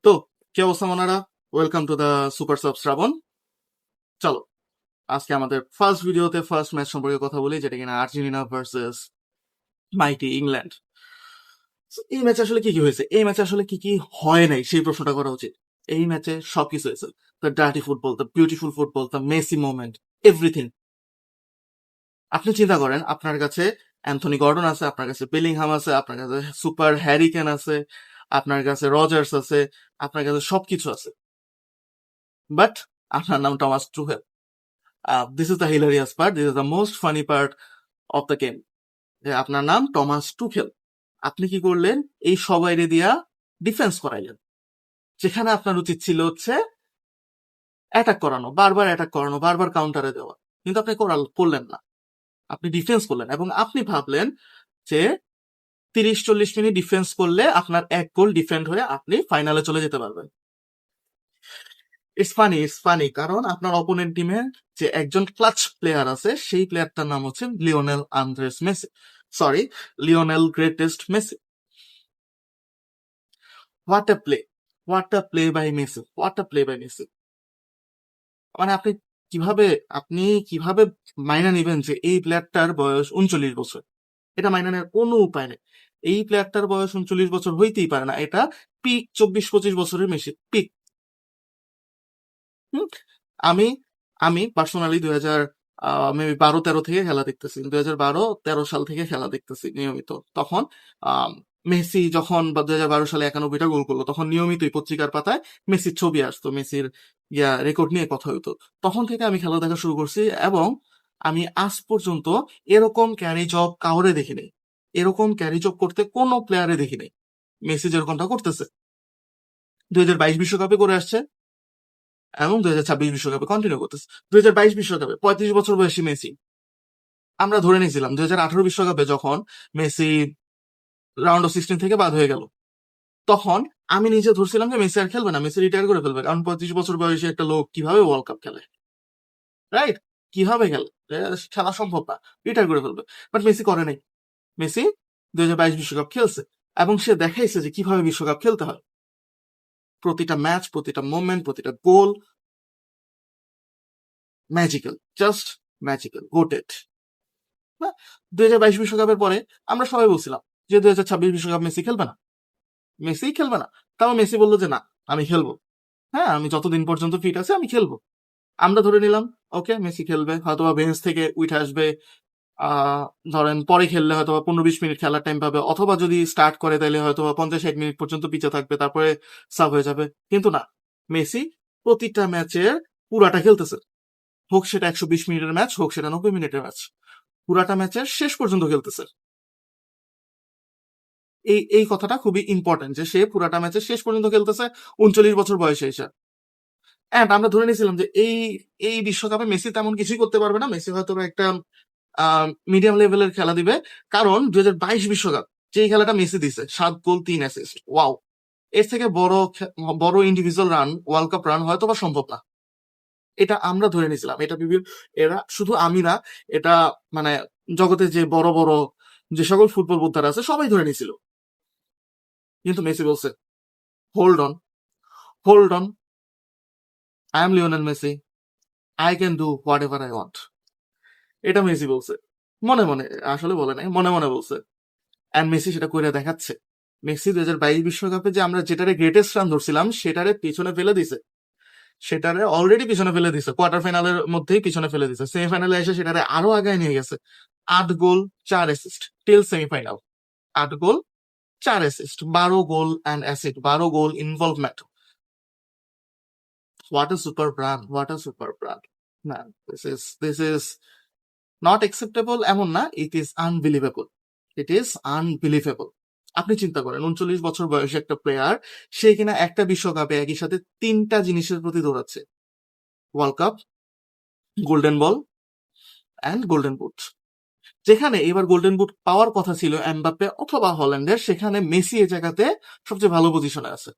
তো কি অবস্থা মনারা? Welcome to the super sub Shrabon. চলো আজকে আমাদের ফার্স্ট ভিডিওতে ফার্স্ট ম্যাচ সম্পর্কে কথা বলি, যেটা কিনা আর্জেন্টিনা ভার্সেস মাইটি ইংল্যান্ড। এই ম্যাচে আসলে কি কি হয়েছে, এই ম্যাচে আসলে কি কি হয় নাই, সেই প্রশ্নটা করা উচিত। এই ম্যাচে সবকিছু হয়েছে, the dirty football, the beautiful football, the Messi moment, everything. আপনি চিন্তা করেন, আপনার কাছে অ্যান্থনি গর্ডন আছে, আপনার কাছে বেলিংহাম আছে, আপনার কাছে সুপার হ্যারিকেন আছে, আপনার কাছে রজার্স আছে, আপনার কাছে সবকিছু আছে, বাট আপনার নাম Thomas Tuchel. This is the hilarious part, this is the most funny part of the game, যে আপনার নাম টমাস টুখেল। আপনি কি করলেন? এই সবাইরে দিয়া ডিফেন্স করাইলেন, যেখানে আপনার উচিত ছিল হচ্ছে অ্যাটাক করানো, বারবার অ্যাটাক করানো, বারবার কাউন্টারে দেওয়া, কিন্তু আপনি করলেন না। আপনি ডিফেন্স করলেন এবং আপনি ভাবলেন যে 30-40 মিনিট ডিফেন্স করলে আপনার এক গোল ডিফেন্ড হয়ে আপনি ফাইনালে চলে যেতে পারবেন। ইটস ফানি কারণ আপনার অপোনেন্ট টিমে যে একজন ক্লাচ প্লেয়ার আছে, সেই প্লেয়ারটার নাম হচ্ছে Lionel Andres Messi, sorry, Lionel greatest Messi. What a play, what a play by Messi, what a play by Messi. মানে কিভাবে আপনি কিভাবে মাইনা নিবেন যে এই প্লেয়ারটার বয়স 39 বছর? এটা মাইনা নেওয়ার কোনো উপায় নেই। এই প্লেয়ারটার বয়স 39 বছর হইতেই পারে না, এটা পিক 24-25 বছরের মেসি, পিক। হুম। আমি আমি পার্সোনালি 2012-13 থেকে খেলা দেখতেছি, 2012-13 সাল থেকে খেলা দেখতেছি নিয়মিত। তখন মেসি যখন 2012 সালে 91টা গোল করলো, তখন নিয়মিতই পত্রিকার পাতায় মেসির ছবি আসতো, মেসির রেকর্ড নিয়ে কথা হতো। তখন থেকে আমি খেলা দেখা শুরু করছি এবং আমি আজ পর্যন্ত এরকম ক্যারি জব কাউরে দেখিনি, এরকম ক্যারি জব করতে কোনো প্লেয়ারে দেখিনি মেসি যেরকমটা করতেছে। 2022 বিশ্বকাপে করে আসছে এবং 2026 বিশ্বকাপে কন্টিনিউ করতেছে। 2022 বিশ্বকাপে 35 বছর বয়সী মেসি। আমরা ধরে নিয়েছিলাম 2018 বিশ্বকাপে যখন মেসি রাউন্ড অফ 16 থেকে বাদ হয়ে গেল, তখন আমি নিজে ধরছিলাম যে মেসি আর খেলবে না, মেসি রিটায়ার করে ফেলবে, কারণ 35 বছর বয়সী একটা লোক কিভাবে ওয়ার্ল্ড কাপ খেলে, রাইট? কিভাবে খেলে? খেলা সম্ভব না, রিটায়ার করে ফেলবে। বাট মেসি করে নাই। মেসি 2022 বিশ্বকাপ খেলছে এবং সে দেখাইছে যে কিভাবে বিশ্বকাপ খেলতে হয়। প্রতিটা ম্যাচ, প্রতিটা মোমেন্ট, প্রতিটা গোল ম্যাজিক্যাল, জাস্ট ম্যাজিক্যাল, গোটেড। না, 2022 বিশ্বকাপের পরে আমরা সবাই বলছিলাম যে 2026 বিশ্বকাপ মেসি খেলবে না, মেসি খেলবে না। তাও মেসি বললো যে না, আমি খেলবো, হ্যাঁ আমি যতদিন পর্যন্ত ফিট আছে আমি খেলবো। আমরা ধরে নিলাম ওকে মেসি খেলবে, হয়তোবা বেঞ্চ থেকে উঠে আসবে, ধরেন পরে খেললে হয়তো 15-20 মিনিট খেলার টাইম পাবে, অথবা যদি স্টার্ট করে তাহলে হয়তো 50-60 মিনিট পর্যন্ত পিছে থাকবে, তারপরে সাব হয়ে যাবে। কিন্তু না, মেসি প্রতিটা ম্যাচের পুরাটা খেলতেছে, হোক সেটা 120 মিনিটের ম্যাচ, হোক সেটা 90 মিনিটের ম্যাচ, পুরাটা ম্যাচের শেষ পর্যন্ত খেলতেছে। এই এই কথাটা খুবই ইম্পর্টেন্ট যে সে পুরাটা ম্যাচের শেষ পর্যন্ত খেলতেছে 39 বছর বয়সে এসে। এন্ড আমরা ধরে নিয়েছিলাম যে এই এই বিশ্বকাপে মেসি তেমন কিছুই করতে পারবে না, মেসি হয়তো একটা মিডিয়াম লেভেলের খেলা দিবে, কারণ 2022 বিশ্বকাপ যে খেলাটা মেসি দিছে, 7 গোল 3 অ্যাসিস্ট, ওয়াও! এর থেকে বড় individual run, world cup run হয়তো বা সম্ভব না। এটা আমরা ধরে নিয়েছিলাম, এটা এরা শুধু আমি না, এটা মানে জগতে যে বড় বড় যে সকল ফুটবল বোদ্ধারা আছে সবাই ধরে নিয়েছিল। কিন্তু মেসি বলছে hold on, hold on, I am Lionel Messi, I can do what ever I want. এটা মেসি বলছে মনে মনে, আসলে বলে নাই, মনে মনে বলছে। অ্যান্ড মেসি সেটা করে দেখাচ্ছে। মেসি 2022 বিশ্বকাপে যে আমরা যেটারে গ্রেটেস্ট রান ধরছিলাম সেটারে পিছনে ফেলে দিছে, সেটারে অলরেডি পিছনে ফেলে দিছে, কোয়ার্টার ফাইনালের মধ্যেই পিছনে ফেলে দিছে, সেমিফাইনালে এসে সেটারে আরো আগায় নিয়ে গেছে। 8 গোল 4 assist till semifinal, 8 goal 4 assist, 12 goal and assist, 12 goal involvement. What a super brand, what a super brand. Man, this is not acceptable এমন না, it is unbelievable, it is unbelievable. আপনি চিন্তা করেন 39 বছর বয়সী একটা প্লেয়ার, সে কিনা একটা বিশ্বকাপে একই সাথে তিনটা জিনিসের প্রতি দৌড়াচ্ছে, world cup, golden ball and golden boot. যেখানে এবার গোল্ডেন বুট পাওয়ার কথা ছিল এমবাপ্পে অথবা হল্যান্ডের, সেখানে মেসি এই জায়গাতে সবচেয়ে ভালো পজিশনে আছে।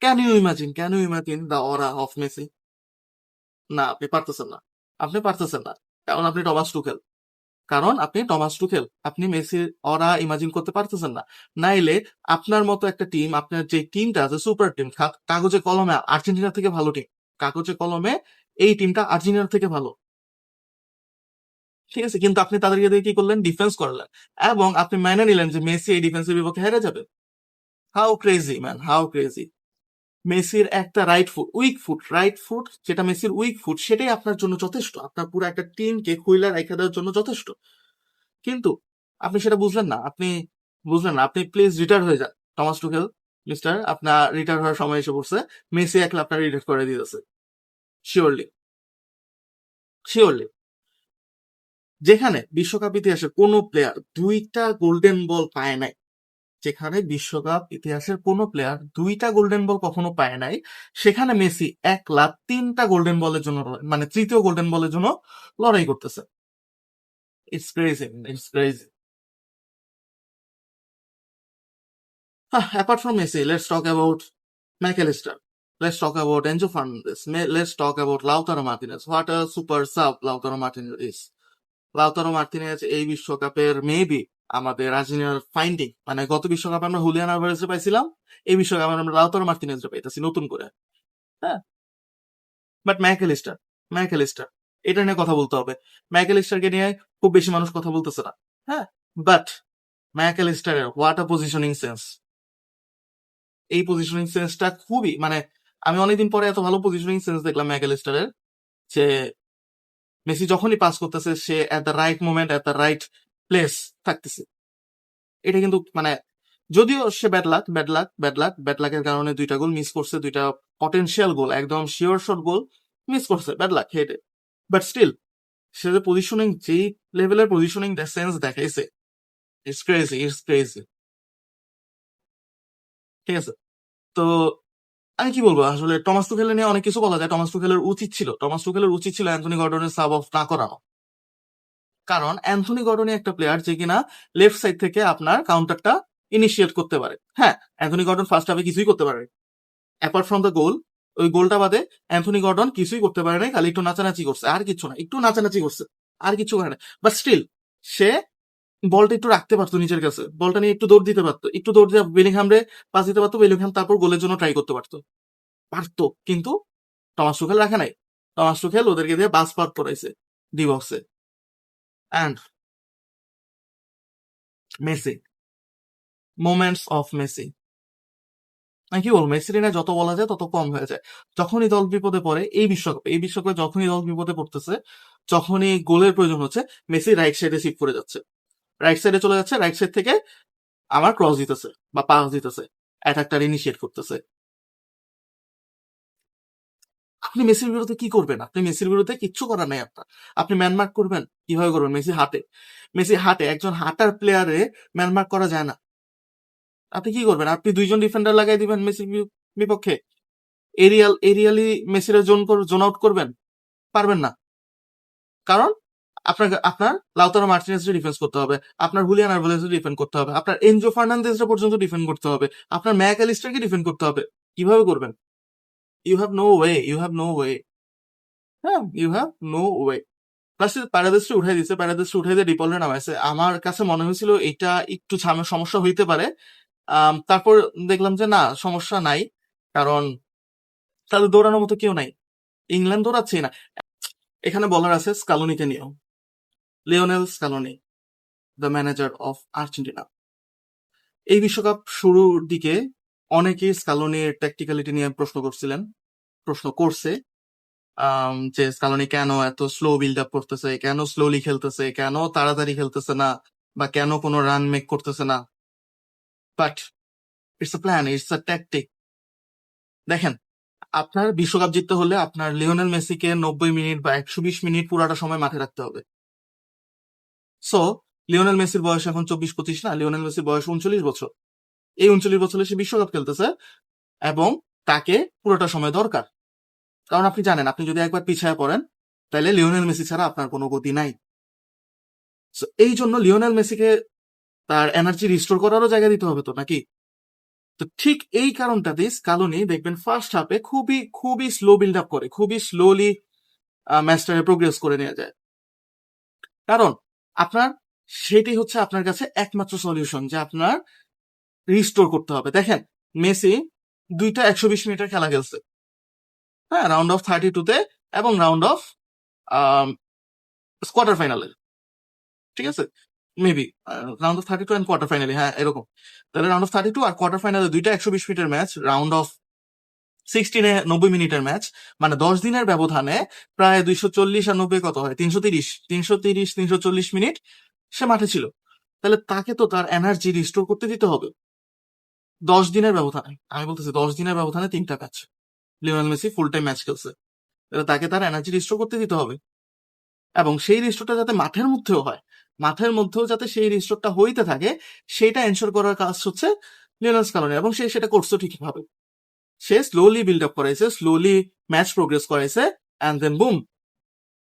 Can you imagine the aura of Messi? না, আপনি পারতেছেন না, আপনি পারতেছেন না, কারণ আপনি টমাস টুখেল। কারণ আপনি টমাস টুখেল, আপনি মেসির অরা ইমাজিন করতে পারতেছেন না। নাইলে আপনার মতো একটা টিম, আপনার যে টিমটা আছে সুপার টিম, কাগজে কলমে আর্জেন্টিনা থেকে ভালো টিম, কাগজে কলমে এই টিমটা আর্জেন্টিনার থেকে ভালো, ঠিক আছে, কিন্তু আপনি তাদেরকে দিয়ে কি করলেন, ডিফেন্স করলেন, এবং আপনি মেনে নিলেন যে মেসি এই ডিফেন্সের বিপক্ষে হেরে যাবে। How crazy man, how crazy. মেসির একটা রাইট ফুট যেটা মেসির উইক ফুট, সেটাই আপনার জন্য যথেষ্ট, আপনার পুরো একটা টিমকে খুইলা রেখে দেওয়ার জন্য যথেষ্ট। কিন্তু আপনি সেটা বুঝলেন না, আপনি প্লিজ রিটায়ার হয়ে যান টমাস টুখেল মিস্টার, আপনার রিটায়ার হওয়ার সময় এসে পড়ছে। মেসি একলা আপনার রিটায়ার করে দিতেছে, শিওরলি, শিওরলি। যেখানে বিশ্বকাপ ইতিহাসের কোনো প্লেয়ার 2টা গোল্ডেন বল পায় নাই, যেখানে বিশ্বকাপ ইতিহাসের কোনো প্লেয়ার 2টা গোল্ডেন বল কখনো পায় নাই, সেখানে মেসি একলা 3টা গোল্ডেন বলের জন্য মানে তৃতীয় গোল্ডেন বলের জন্য লড়াই করতেছে। It's crazy, it's crazy. Apart from Messi, let's talk about McAllister. Let's talk about Enzo Fernandez. Let's talk about Lautaro Martinez. What a super sub Lautaro Martinez is. Lautaro Martinez এই বিশ্বকাপের maybe আমাদের আর্জেন্টিনার finding, মানে গত বিশ্বকাপে আমরা Julian আলভারেজে পাইছিলাম, এই বিশ্বকাপে আমরা লাউতারো মার্তিনেজে পাইতেছি নতুন করে। হ্যাঁ, বাট ম্যাকঅ্যালিস্টার এটা নিয়ে কথা বলতে হবে। ম্যাকঅ্যালিস্টারকে নিয়ে খুব বেশি মানুষ কথা বলতেছে না। হ্যাঁ, বাট ম্যাকঅ্যালিস্টারের হোয়াট আ পজিশনিং সেন্স, এই পজিশনিং সেন্সটা খুবই, মানে আমি অনেকদিন পরে এত ভালো পজিশনিং সেন্স দেখলাম ম্যাকঅ্যালিস্টারের, যে মেসি যখনই পাস করতেছে সে at the right moment at the right place থাকতেছে। এটা কিন্তু মানে, যদিও সে ব্যাড লাকের কারণে 2টা গোল মিস করছে, 2টা পটেনশিয়াল গোল, একদম শিওর শট গোল মিস করছে, ব্যাড লাক হেডে, বাট স্টিল সে যে পজিশনিং, যেই লেভেলের পজিশনিং সেন্স দেখাইছে, ইটস ক্রেজি, ইটস ক্রেজি। ঠিক আছে, তো আমি কি বলবো আসলে, টমাস টুখেল নিয়ে অনেক কিছু বলা যায়। টমাস টুখেলের উচিত ছিল অ্যান্থনি গর্ডনের সাব অফ না করানো, কারণ অ্যান্থনি গর্ডনই একটা প্লেয়ার যে কিনা লেফট সাইড থেকে আপনার কাউন্টারটা ইনিশিয়েট করতে পারে। হ্যাঁ, অ্যান্থনি গর্ডন ফার্স্ট হাফে কিছুই করতে পারে, অ্যাপার্ট ফ্রম দ্য গোল, ওই গোলটা বাদে অ্যান্থনি গর্ডন কিছুই করতে পারে নাই, খালি একটু নাচানাচি করছে, আর কিছু না, একটু নাচানাচি করছে, আর কিছু করে না। বাট স্টিল সে বলটা একটু রাখতে পারতো নিজের কাছে, বলটা নিয়ে একটু দৌড় দিতে পারতো, একটু দৌড় দিয়ে বেলিংহামরে পাস দিতে পারতো, বেলিংহাম তারপর গোলের জন্য ট্রাই করতে পারতো, কিন্তু টমাস টুখেল রাখে নাই। টমাস টুখেল ওদেরকে দিয়ে বাস পার করাইছে ডি বক্সে। And Messi, moments of Messi, আমি কি বলবো, মেসি নিয়ে যত বলা যায় তত কম হয়ে যায়। যখনই দল বিপদে পড়ে এই বিশ্বকাপে যখনই দল বিপদে পড়তেছে, যখনই গোলের প্রয়োজন হচ্ছে, মেসি রাইট সাইডে শিফট করে যাচ্ছে, রাইট সাইডে চলে যাচ্ছে, রাইট সাইড থেকে আমার ক্রস দিতেছে বা পাস দিতেছে, অ্যাটাকটার ইনিশিয়েট করতেছে। আপনি মেসির বিরুদ্ধে কি করবেন? আপনি মেসির বিরুদ্ধে কিচ্ছু করার নাই আপনার। আপনি ম্যানমার্ক করবেন, কিভাবে করবেন? মেসি হাটে একজন হাটার প্লেয়ারে ম্যানমার্ক করা যায় না। আপনি কি করবেন? আপনি 2জন ডিফেন্ডার লাগাই দিবেন মেসির বিপক্ষে, এরিয়ালি মেসিরা জোন আউট করবেন? পারবেন না, কারণ আপনার লাউতারো মার্টিনেজকে ডিফেন্স করতে হবে, আপনার হুলিয়ান আলভারেজকে ডিফেন্ড করতে হবে, আপনার এনজো ফার্নান্দেজরা পর্যন্ত ডিফেন্ড করতে হবে, আপনার ম্যাকঅ্যালিস্টারকে ডিফেন্ড করতে হবে। কিভাবে করবেন? You have no way. হ্যাঁ, you have no way. Plus প্যারাদেশটা উঠাই দিয়ে ডিপলে নামাইছে। আমার কাছে মনে হয়েছিল এটা একটু সমস্যা হইতে পারে। তারপর দেখলাম যে না, সমস্যা নাই, কারণ তাদের দৌড়ানোর মতো কেউ নাই, ইংল্যান্ড দৌড়াচ্ছেই না। এখানে বলার আছে স্কালোনিকে নিয়েও, Lionel Scaloni, the manager of Argentina. এই বিশ্বকাপ শুরুর দিকে অনেকেই স্কালোনির ট্যাকটিক্যালিটি নিয়ে প্রশ্ন করছে, যে স্কালোনি কেন এত স্লো বিল্ড আপ করতেছে, কেন স্লোলি খেলতেছে, কেন তাড়াতাড়ি খেলতেছে না, বা কেন কোনো রান মেক করতেছে না। But it's a plan, it's a tactic. দেখেন, আপনার বিশ্বকাপ জিততে হলে আপনার লিওনেল মেসিকে 90 মিনিট বা 120 মিনিট পুরাটা সময় মাঠে রাখতে হবে। সো লিওনেল মেসির বয়স এখন 24-25 না, লিওনেল মেসির বয়স 39 বছর। এই 39 বছরে সে বিশ্বকাপ খেলতেছে, এবং তাকে পুরোটা সময় দরকার। কারণ আপনি জানেন, আপনি যদি একবার পিছায় পড়েন, তাহলে লিওনেল মেসি ছাড়া আপনার কোনো গতি নাই। এই জন্য লিওনেল মেসিকে তার এনার্জি রিস্টোর করারও জায়গা দিতে হবে তো, নাকি? তো ঠিক এই কারণটাতে স্কালোনি দেখবেন ফার্স্ট হাফে খুবই খুবই স্লো বিল্ড আপ করে, খুবই স্লোলি ম্যাচটাকে প্রোগ্রেস করে নিয়ে যায়। কারণ আপনার সেটাই হচ্ছে আপনার কাছে একমাত্র সলিউশন যে আপনার রিস্টোর করতে হবে। দেখেন মেসি 2টা 120 মিনিটের খেলা খেলছে, হ্যাঁ, রাউন্ড অফ 32-তে এবং রাউন্ড অফ কোয়ার্টার ফাইনালে, ঠিক আছে, maybe round of 32 and quarter ফাইনালে, হ্যাঁ এরকম। তাহলে রাউন্ড অফ 32 আর কোয়ার্টার ফাইনালে 2টা 120 মিনিটের ম্যাচ, রাউন্ড অফ 16-এ 90 মিনিটের ম্যাচ, মানে 10 দিনের ব্যবধানে প্রায় 240 আর 90 কত হয়, 330-340 মিনিট সে মাঠে ছিল। তাহলে তাকে তো তার এনার্জি রিস্টোর করতে দিতে হবে 10 দিনের ব্যবধানে। আমি বলতেছি 10 দিনের ব্যবধানে 3টা match Lionel Messi full time match খেলছে, তাহলে তাকে তার এনার্জি রিস্টোর করতে দিতে হবে, এবং সেই রিস্টোরটা যাতে মাঠের মধ্যেও হয়, মাঠের মধ্যেও যাতে সেই রিস্টোরটা হইতে থাকে, সেটা এনশোর করার কাজ হচ্ছে লিওনেল স্কালোনি, এবং সে সেটা করছে ঠিকভাবে। সে স্লোলি বিল্ড আপ করাইছে, স্লোলি ম্যাচ প্রোগ্রেস করাইছে, অ্যান্ড দেন বুম,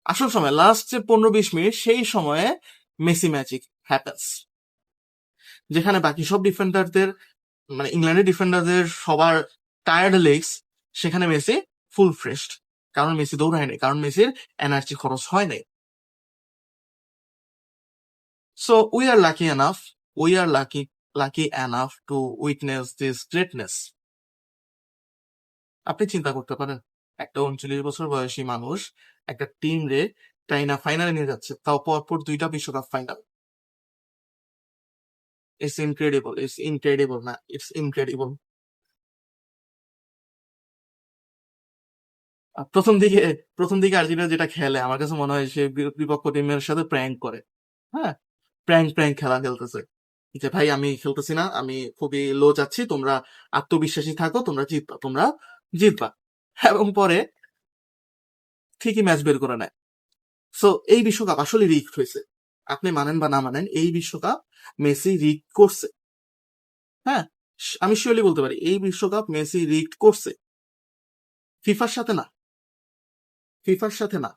আসল সময় লাস্ট যে 15-20 মিনিট, সেই সময়ে মেসি ম্যাজিক হ্যাপেন্স, যেখানে বাকি সব ডিফেন্ডারদের, মানে ইংল্যান্ডের ডিফেন্ডারদের সবার টায়ার্ড লেগস, সেখানে মেসি ফুল ফ্রেশড, কারণ মেসি দৌড়ায় নাই, কারণ মেসির এনার্জি খরচ হয় নাই। So we are lucky enough, we are lucky enough to witness this greatness. আপনি চিন্তা করতে পারেন, একটা 39 বছর বয়সী মানুষ একটা টিম রে টাইনা ফাইনালে নিয়ে যাচ্ছে, তাও পরপর 2টা বিশ্বকাপ final. It's incredible, it's incredible, না ইটস ইনক্রেডিবল। প্রথম দিকে আর্জেন্টিনা যেটা খেলে, আমার কাছে মনে হয় সে বিপক্ষ টিমের সাথে প্র্যাঙ্ক করে, হ্যাঁ, প্র্যাঙ্ক খেলা খেলতেছে, যে ভাই আমি খেলতেছি না, আমি খুবই লো যাচ্ছি, তোমরা আত্মবিশ্বাসী থাকো, তোমরা জিতবা, এবং পরে ঠিকই ম্যাচ বের করে নেয়। সো এই বিশ্বকাপ আসলে রিগড হয়েছে, আপনি মানেন বা না মানেন, এই বিশ্বকাপ মেসি রিগ করছে, হ্যাঁ, আমি শিওরলি বলতে পারি এই বিশ্বকাপ মেসি রিগড করছে, ফিফার সাথে না, ফিফার সাথে না,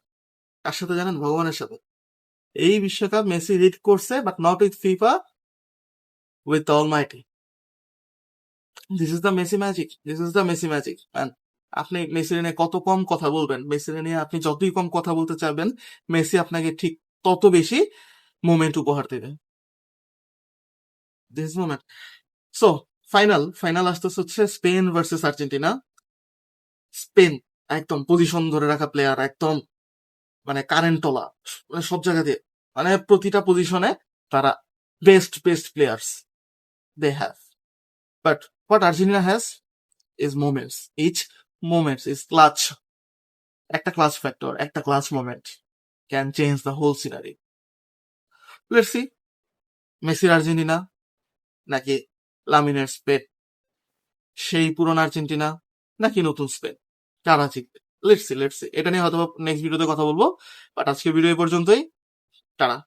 কার সাথে জানেন, ভগবানের সাথে। এই বিশ্বকাপ মেসি রিড করছে, but not with FIFA, with Almighty. This is the Messi magic, this is the Messi magic man. আপনি মেসি নিয়ে কত কম কথা বলবেন, মেসি নিয়ে আপনি যতই কম কথা বলতে চাইবেন, মেসি আপনাকে ঠিক তত বেশি মোমেন্ট উপহার দেবে। This moment. সো ফাইনাল আসতেছে হচ্ছে স্পেন ভার্সেস আর্জেন্টিনা। স্পেন একদম পজিশন ধরে রাখা প্লেয়ার, একদম মানে কারেন্ট তোলা, মানে সব জায়গা দিয়ে, মানে প্রতিটা পজিশনে তারা best players they have. But what Argentina has is moments, each moments is clutch, একটা ক্লাচ ফ্যাক্টর, একটা clutch moment can change the whole scenery. Let's see, মেসির আর্জেন্টিনা নাকি লামিনের স্পেন, সেই পুরনো আর্জেন্টিনা নাকি নতুন স্পেন, কারা জিতবে? লেটস সি, এটা নিয়ে হয়তো নেক্সট ভিডিওতে কথা বলবো, বাট আজকের ভিডিও এই পর্যন্তই। টাটা।